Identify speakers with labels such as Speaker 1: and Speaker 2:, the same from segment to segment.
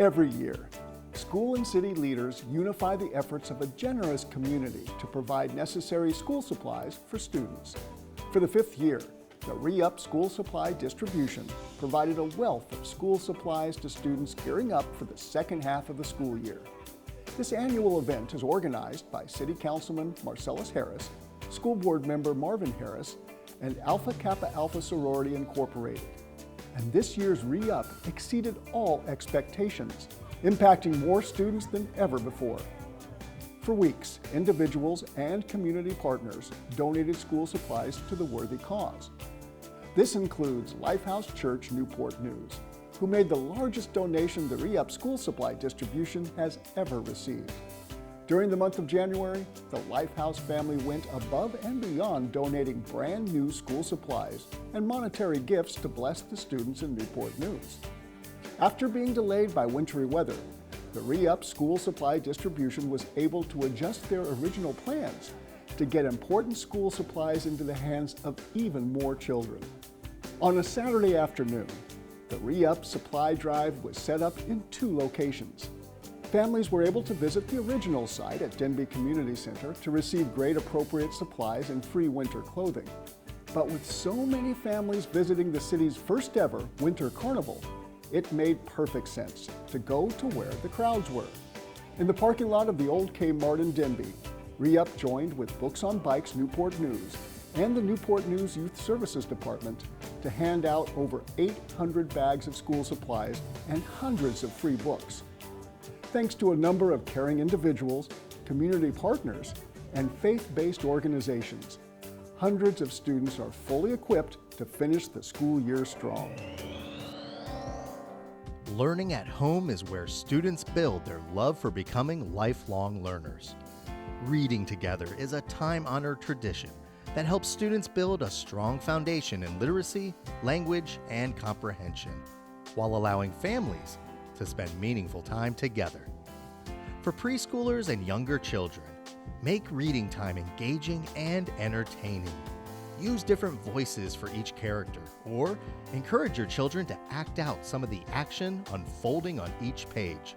Speaker 1: Every year, school and city leaders unify the efforts of a generous community to provide necessary school supplies for students. For the 5th year, the Re-Up School Supply Distribution provided a wealth of school supplies to students gearing up for the second half of the school year. This annual event is organized by City Councilman Marcellus Harris, School Board Member Marvin Harris, and Alpha Kappa Alpha Sorority Incorporated. And this year's Re-Up exceeded all expectations, impacting more students than ever before. For weeks, individuals and community partners donated school supplies to the worthy cause. This includes Lifehouse Church Newport News, who made the largest donation the Re-Up School Supply Distribution has ever received. During the month of January, the Lifehouse family went above and beyond donating brand new school supplies and monetary gifts to bless the students in Newport News. After being delayed by wintry weather, the Re-Up School Supply Distribution was able to adjust their original plans to get important school supplies into the hands of even more children. On a Saturday afternoon, the Re-Up Supply Drive was set up in 2 locations. Families were able to visit the original site at Denby Community Center to receive grade-appropriate supplies and free winter clothing. But with so many families visiting the city's first ever Winter Carnival, it made perfect sense to go to where the crowds were. In the parking lot of the old Kmart in Denby, Re-Up joined with Books on Bikes Newport News and the Newport News Youth Services Department to hand out over 800 bags of school supplies and hundreds of free books. Thanks to a number of caring individuals, community partners, and faith-based organizations, hundreds of students are fully equipped to finish the school year strong.
Speaker 2: Learning at home is where students build their love for becoming lifelong learners. Reading together is a time-honored tradition that helps students build a strong foundation in literacy, language, and comprehension, while allowing families to spend meaningful time together. For preschoolers and younger children, make reading time engaging and entertaining. Use different voices for each character, or encourage your children to act out some of the action unfolding on each page,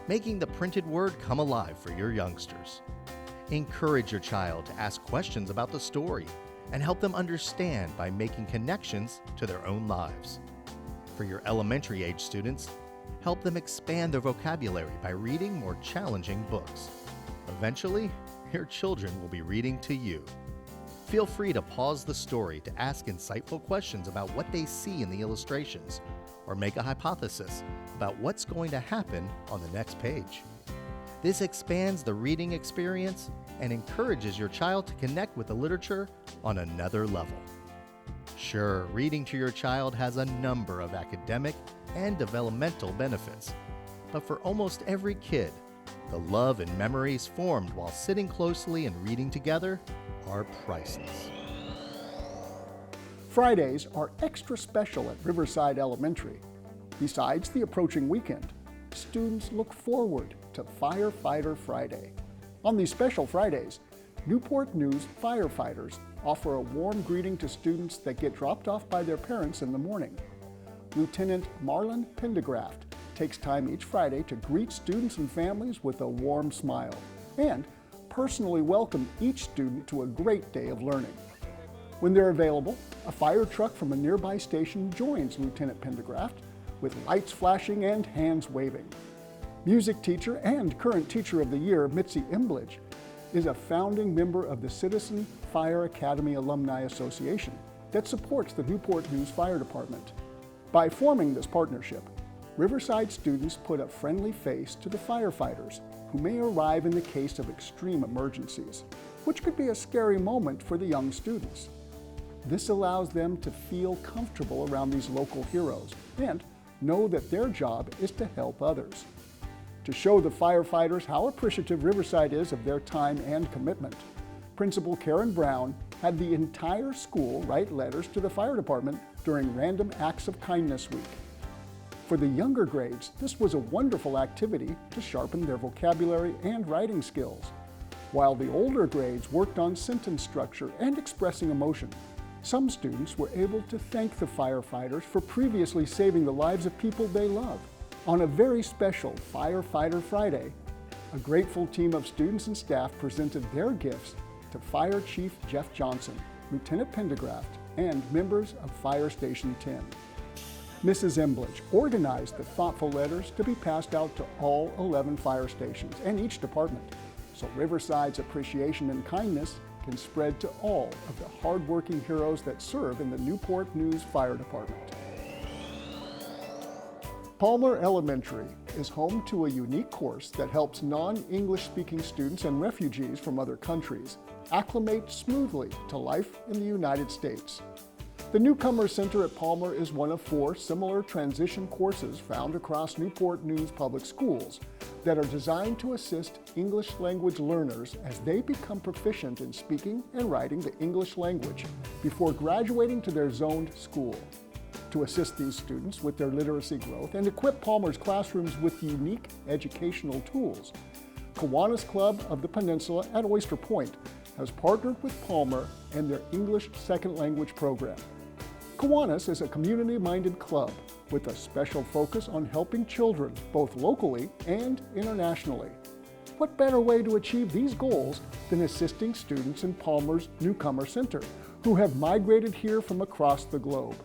Speaker 2: making the printed word come alive for your youngsters. Encourage your child to ask questions about the story and help them understand by making connections to their own lives. For your elementary age students, help them expand their vocabulary by reading more challenging books. Eventually, your children will be reading to you. Feel free to pause the story to ask insightful questions about what they see in the illustrations, or make a hypothesis about what's going to happen on the next page. This expands the reading experience and encourages your child to connect with the literature on another level. Sure, reading to your child has a number of academic and developmental benefits, but for almost every kid, the love and memories formed while sitting closely and reading together are priceless.
Speaker 1: Fridays are extra special at Riverside Elementary. Besides the approaching weekend, students look forward to Firefighter Friday. On these special Fridays, Newport News firefighters offer a warm greeting to students that get dropped off by their parents in the morning. Lieutenant Marlon Pendergraft takes time each Friday to greet students and families with a warm smile and personally welcome each student to a great day of learning. When they're available, a fire truck from a nearby station joins Lieutenant Pendergraft with lights flashing and hands waving. Music teacher and current Teacher of the Year, Mitzi Imbledge, is a founding member of the Citizen Fire Academy Alumni Association that supports the Newport News Fire Department. By forming this partnership, Riverside students put a friendly face to the firefighters who may arrive in the case of extreme emergencies, which could be a scary moment for the young students. This allows them to feel comfortable around these local heroes and know that their job is to help others. To show the firefighters how appreciative Riverside is of their time and commitment, Principal Karen Brown had the entire school write letters to the fire department during Random Acts of Kindness Week. For the younger grades, this was a wonderful activity to sharpen their vocabulary and writing skills, while the older grades worked on sentence structure and expressing emotion. Some students were able to thank the firefighters for previously saving the lives of people they love, On a very special Firefighter Friday, a grateful team of students and staff presented their gifts to Fire Chief Jeff Johnson, Lieutenant Pendergraft, and members of Fire Station 10. Mrs. Embledge organized the thoughtful letters to be passed out to all 11 fire stations and each department, so Riverside's appreciation and kindness can spread to all of the hardworking heroes that serve in the Newport News Fire Department. Palmer Elementary is home to a unique course that helps non-English speaking students and refugees from other countries acclimate smoothly to life in the United States. The Newcomer Center at Palmer is one of 4 similar transition courses found across Newport News Public Schools that are designed to assist English language learners as they become proficient in speaking and writing the English language before graduating to their zoned school. To assist these students with their literacy growth and equip Palmer's classrooms with unique educational tools, Kiwanis Club of the Peninsula at Oyster Point has partnered with Palmer and their English Second Language program. Kiwanis is a community-minded club with a special focus on helping children both locally and internationally. What better way to achieve these goals than assisting students in Palmer's Newcomer Center who have migrated here from across the globe?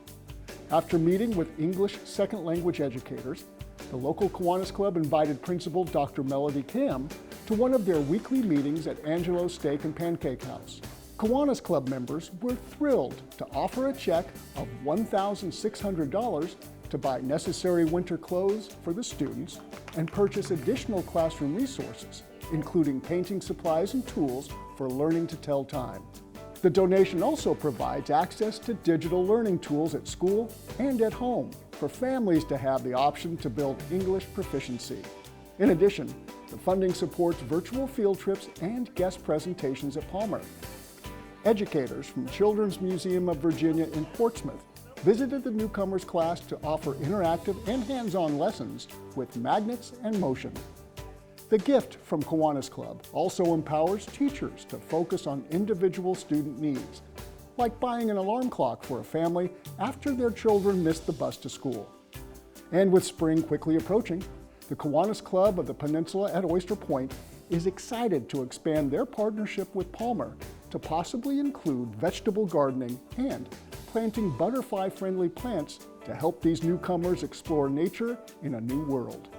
Speaker 1: After meeting with English Second Language educators, the local Kiwanis Club invited Principal Dr. Melody Cam to one of their weekly meetings at Angelo's Steak and Pancake House. Kiwanis Club members were thrilled to offer a check of $1,600 to buy necessary winter clothes for the students and purchase additional classroom resources, including painting supplies and tools for learning to tell time. The donation also provides access to digital learning tools at school and at home for families to have the option to build English proficiency. In addition, the funding supports virtual field trips and guest presentations at Palmer. Educators from Children's Museum of Virginia in Portsmouth visited the newcomers class to offer interactive and hands-on lessons with magnets and motion. The gift from Kiwanis Club also empowers teachers to focus on individual student needs, like buying an alarm clock for a family after their children missed the bus to school. And with spring quickly approaching, the Kiwanis Club of the Peninsula at Oyster Point is excited to expand their partnership with Palmer to possibly include vegetable gardening and planting butterfly-friendly plants to help these newcomers explore nature in a new world.